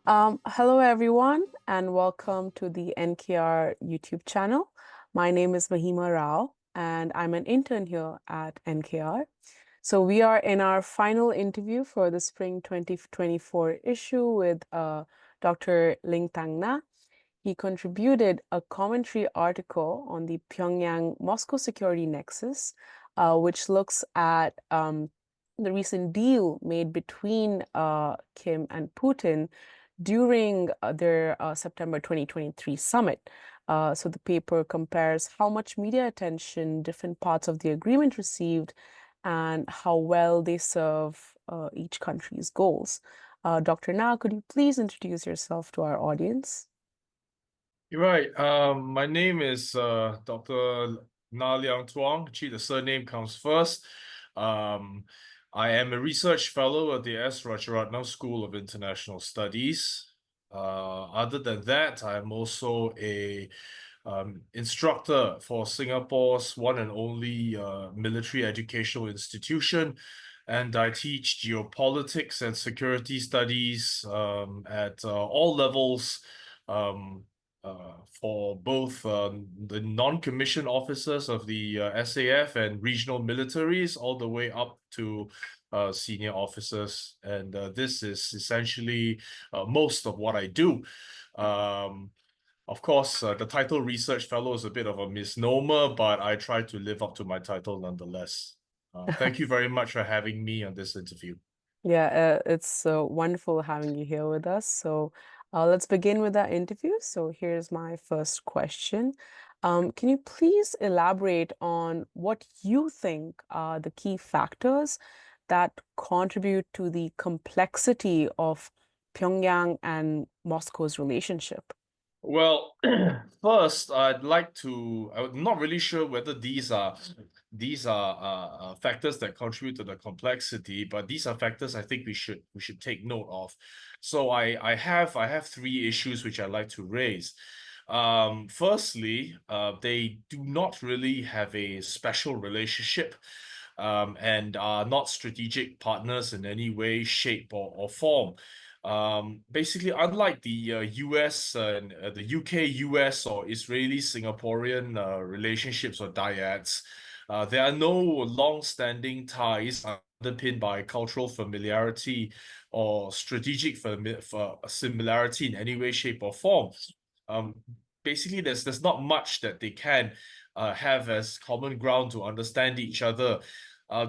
Hello, everyone, and welcome to the NKR YouTube channel. My name is Mahima Rao, and I'm an intern here at NKR. So we are in our final interview for the spring 2024 issue with Dr. Liang Tuang. He contributed a commentary article on the Pyongyang-Moscow security nexus, which looks at the recent deal made between Kim and Putin during their September 2023 summit. So the paper compares how much media attention different parts of the agreement received and how well they serve each country's goals. Dr. Na, could you please introduce yourself to our audience? You're right. My name is Dr. Liang Tuang. Actually, the surname comes first. Um, I am a research fellow at the Rajaratnam School of International Studies. Other than that, I'm also a instructor for Singapore's one and only military educational institution, and I teach geopolitics and security studies at all levels. Um, for both the non-commissioned officers of the SAF and regional militaries, all the way up to senior officers. And this is essentially most of what I do. Um, of course, the title research fellow is a bit of a misnomer, but I try to live up to my title nonetheless. Thank you very much for having me on this interview. Yeah, it's wonderful having you here with us. So let's begin with our interview. So here's my first question. Can you please elaborate on what you think are the key factors that contribute to the complexity of Pyongyang and Moscow's relationship? Well, first, I'm not really sure whether these are factors that contribute to the complexity, but these are factors I think we should take note of. So I have three issues which I'd like to raise. Firstly, they do not really have a special relationship, and are not strategic partners in any way, shape, or form. Basically, unlike the US and the UK, US, or Israeli Singaporean relationships or dyads, there are no long-standing ties underpinned by cultural familiarity or strategic similarity in any way, shape, or form. Um, Basically, there's not much that they can have as common ground to understand each other.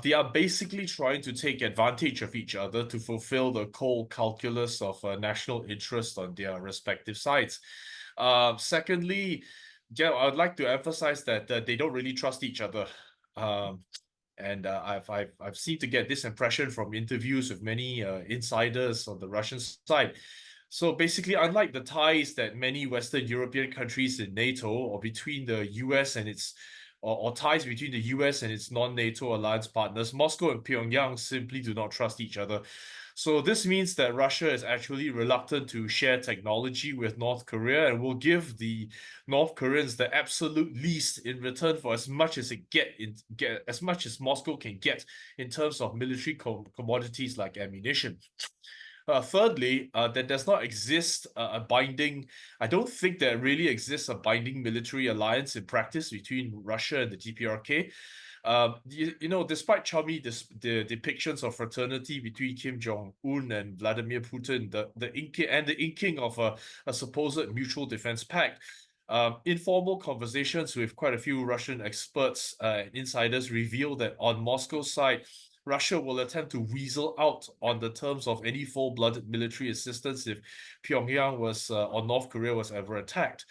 They are basically trying to take advantage of each other to fulfill the cold calculus of national interest on their respective sides. Secondly, yeah, I'd like to emphasize that they don't really trust each other. Um, and I've seemed to get this impression from interviews with many insiders on the Russian side. So basically, unlike the ties that many Western European countries in NATO or between the US and its or ties between the US and its non-NATO alliance partners, Moscow and Pyongyang simply do not trust each other. So this means that Russia is actually reluctant to share technology with North Korea and will give the North Koreans the absolute least in return for as much as get as much as Moscow can get in terms of military commodities like ammunition. Thirdly, there does not exist a binding. I don't think there really exists a binding military alliance in practice between Russia and the DPRK. Despite the depictions of fraternity between Kim Jong Un and Vladimir Putin, the inking of a supposed mutual defense pact. Informal conversations with quite a few Russian experts and insiders reveal that on Moscow's side, Russia will attempt to weasel out on the terms of any full-blooded military assistance if Pyongyang was or North Korea was ever attacked.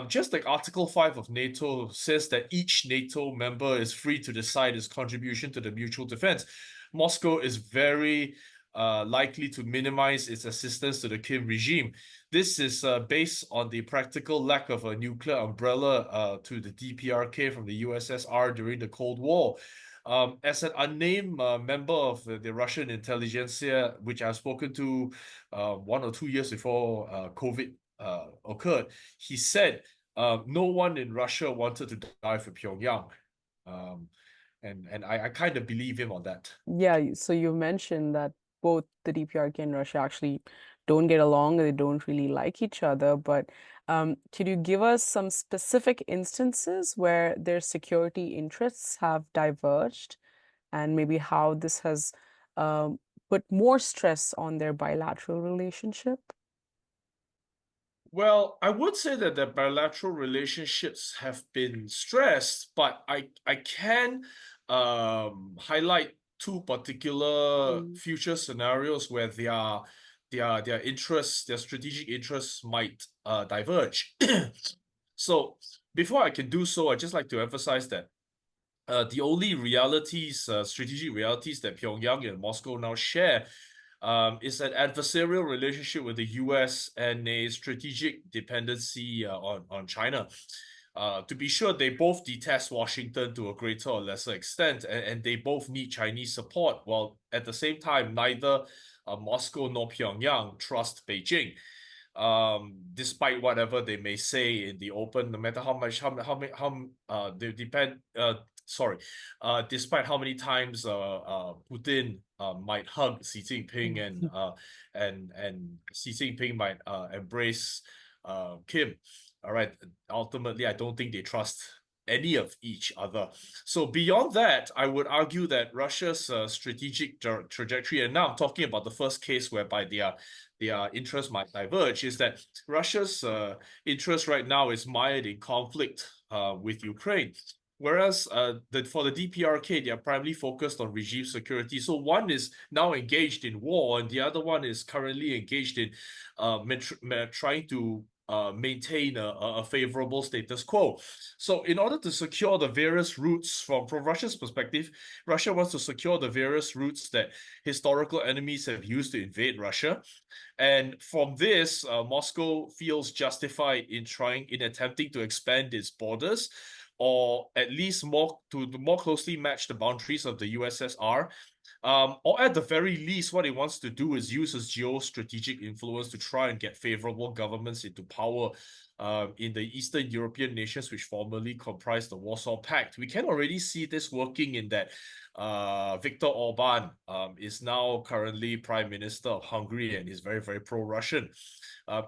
Just like Article 5 of NATO says that each NATO member is free to decide its contribution to the mutual defense, Moscow is very likely to minimize its assistance to the Kim regime. This is based on the practical lack of a nuclear umbrella to the DPRK from the USSR during the Cold War. As an unnamed member of the Russian intelligentsia, which I've spoken to 1 or 2 years before COVID occurred, he said no one in Russia wanted to die for Pyongyang. Um, and I kind of believe him on that. Yeah, so you mentioned that both the DPRK and Russia actually don't get along, they don't really like each other. But could you give us some specific instances where their security interests have diverged and maybe how this has um, put more stress on their bilateral relationship? Well, I would say that the bilateral relationships have been stressed, but I can highlight two particular Mm. future scenarios where their interests, their strategic interests might diverge. So before I can do so, I'd just like to emphasize that the only realities, strategic realities that Pyongyang and Moscow now share is an adversarial relationship with the US and a strategic dependency on China. To be sure, they both detest Washington to a greater or lesser extent, and they both need Chinese support, while at the same time, neither Moscow nor Pyongyang trust Beijing. Despite whatever they may say in the open, no matter how much, they depend, sorry, despite how many times Putin might hug Xi Jinping and Xi Jinping might embrace Kim. All right. Ultimately, I don't think they trust any of each other. So beyond that, I would argue that Russia's strategic trajectory, and now I'm talking about the first case whereby their interests might diverge, is that Russia's interest right now is mired in conflict with Ukraine. Whereas for the DPRK, they are primarily focused on regime security. So one is now engaged in war, and the other one is currently engaged in trying to maintain a favorable status quo. So in order to secure the various routes from Russia's perspective, Russia wants to secure the various routes that historical enemies have used to invade Russia. And from this, Moscow feels justified in attempting to expand its borders, or at least more closely match the boundaries of the USSR. Or at the very least, what it wants to do is use its geostrategic influence to try and get favorable governments into power in the Eastern European nations, which formerly comprised the Warsaw Pact. We can already see this working in that Viktor Orban is now currently Prime Minister of Hungary and is very, very pro-Russian.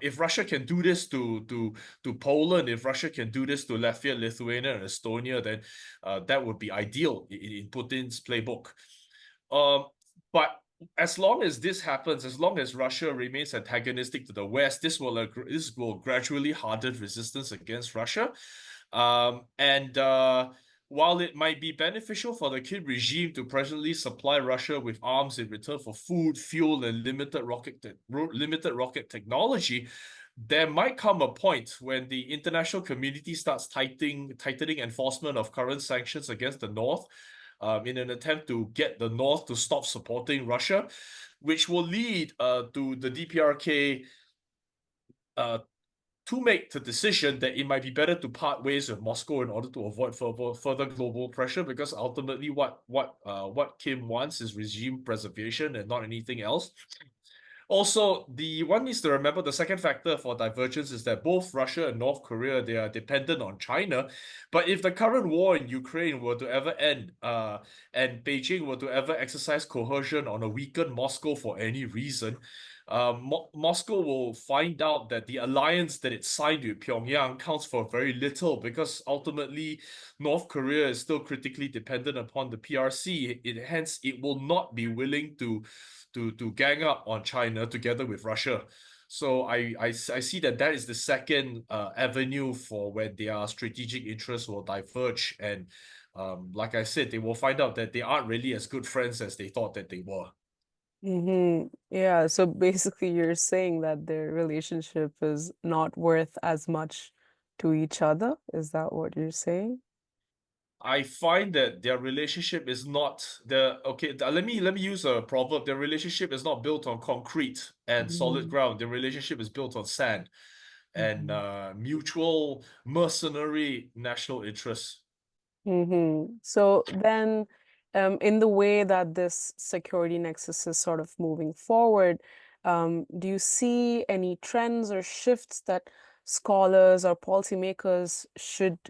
If Russia can do this to Poland, if Russia can do this to Latvia, Lithuania, and Estonia, then that would be ideal in Putin's playbook. But as long as this happens, as long as Russia remains antagonistic to the West, this will gradually harden resistance against Russia. And while it might be beneficial for the Kiev regime to presently supply Russia with arms in return for food, fuel, and limited rocket technology, there might come a point when the international community starts tightening enforcement of current sanctions against the North, in an attempt to get the North to stop supporting Russia, which will lead to the DPRK to make the decision that it might be better to part ways with Moscow in order to avoid further global pressure, because ultimately what Kim wants is regime preservation and not anything else. Also, the one needs to remember the second factor for divergence is that both Russia and North Korea, they are dependent on China. But if the current war in Ukraine were to ever end, and Beijing were to ever exercise coercion on a weakened Moscow for any reason, Moscow will find out that the alliance that it signed with Pyongyang counts for very little, because ultimately North Korea is still critically dependent upon the PRC. Hence, it will not be willing to gang up on China together with Russia. So I see that is the second avenue for where their strategic interests will diverge. And like I said, they will find out that they aren't really as good friends as they thought that they were. Yeah, so basically you're saying that their relationship is not worth as much to each other. Is that what you're saying? I find that their relationship is not let me use a proverb. Their relationship is not built on concrete and solid Mhm. ground. Their relationship is built on sand and Mhm. mutual mercenary national interests. So then, in the way that this security nexus is sort of moving forward, do you see any trends or shifts that scholars or policymakers should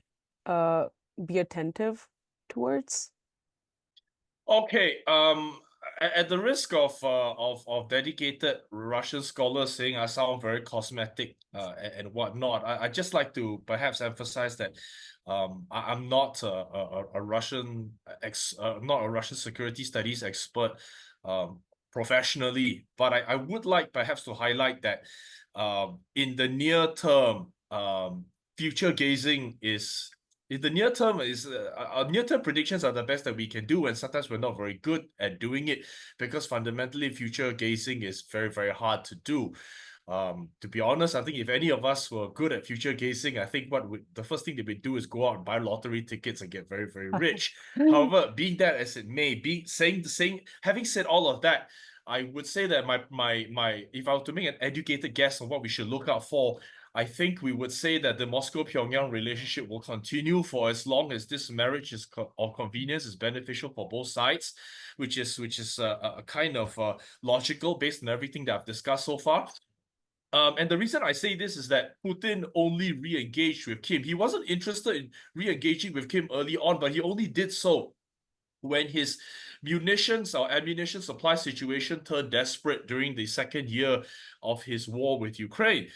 be attentive towards? Okay, At the risk of dedicated Russian scholars saying I sound very cosmetic and whatnot, I just like to perhaps emphasize that I'm not a Russian not a Russian security studies expert professionally, but I would like perhaps to highlight that in the near term, future gazing is in the near term is our near-term predictions are the best that we can do, and sometimes we're not very good at doing it because fundamentally future gazing is very, very hard to do. To be honest, I think if any of us were good at future gazing, I think the first thing that we do is go out and buy lottery tickets and get very, very rich. However, being that as it may, having said all of that, I would say that my if I were to make an educated guess on what we should look out for, I think we would say that the Moscow-Pyongyang relationship will continue for as long as this marriage is of convenience is beneficial for both sides, which is a kind of logical based on everything that I've discussed so far. And the reason I say this is that Putin only re-engaged with Kim. He wasn't interested in re-engaging with Kim early on, but he only did so when his munitions or ammunition supply situation turned desperate during the second year of his war with Ukraine.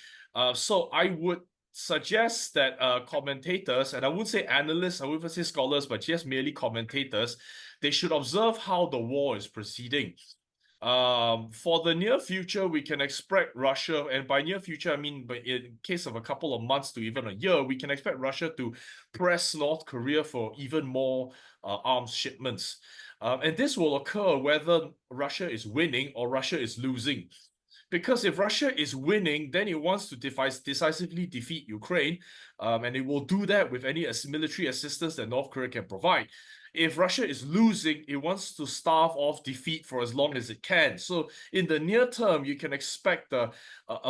So I would suggest that commentators, and I wouldn't say analysts, I wouldn't say scholars, but just merely commentators, they should observe how the war is proceeding. For the near future, we can expect Russia, and by near future, I mean, but in case of a couple of months to even a year, we can expect Russia to press North Korea for even more arms shipments. And this will occur whether Russia is winning or Russia is losing. Because if Russia is winning, then it wants to decisively defeat Ukraine, and it will do that with any military assistance that North Korea can provide. If Russia is losing, it wants to starve off defeat for as long as it can. So in the near term, you can expect a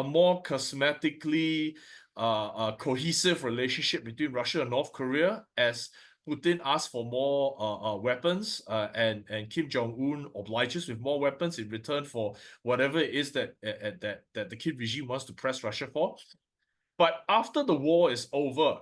more cosmetically cohesive relationship between Russia and North Korea as Putin asks for more weapons, and Kim Jong-un obliges with more weapons in return for whatever it is that the Kim regime wants to press Russia for. But after the war is over,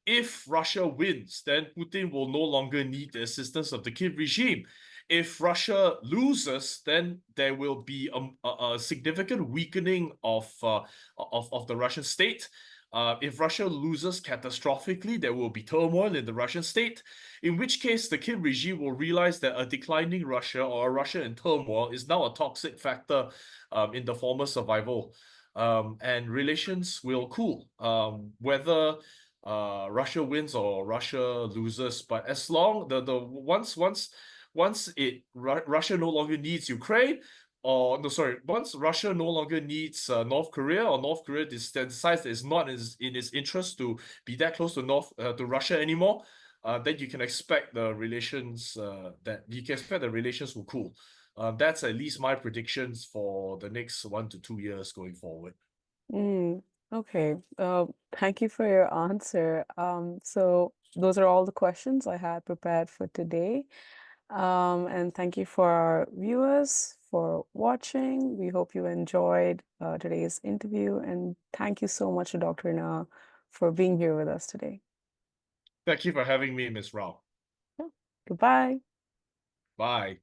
if Russia wins, then Putin will no longer need the assistance of the Kiev regime. If Russia loses, then there will be a significant weakening of the Russian state. If Russia loses catastrophically, there will be turmoil in the Russian state, in which case the Kim regime will realize that a declining Russia or a Russia in turmoil is now a toxic factor in the former survival. And relations will cool, whether Russia wins or Russia loses. But as long once Russia no longer needs Ukraine, or no, sorry, once Russia no longer needs North Korea, or North Korea decides that it's not in its interest to be that close to Russia anymore, then you can expect the relations will cool. That's at least my predictions for the next 1 to 2 years going forward. Okay. Thank you for your answer. So those are all the questions I had prepared for today. And thank you for our viewers for watching. We hope you enjoyed today's interview. And thank you so much to Dr. Na for being here with us today. Thank you for having me, Ms. Rao. Yeah. Goodbye. Bye.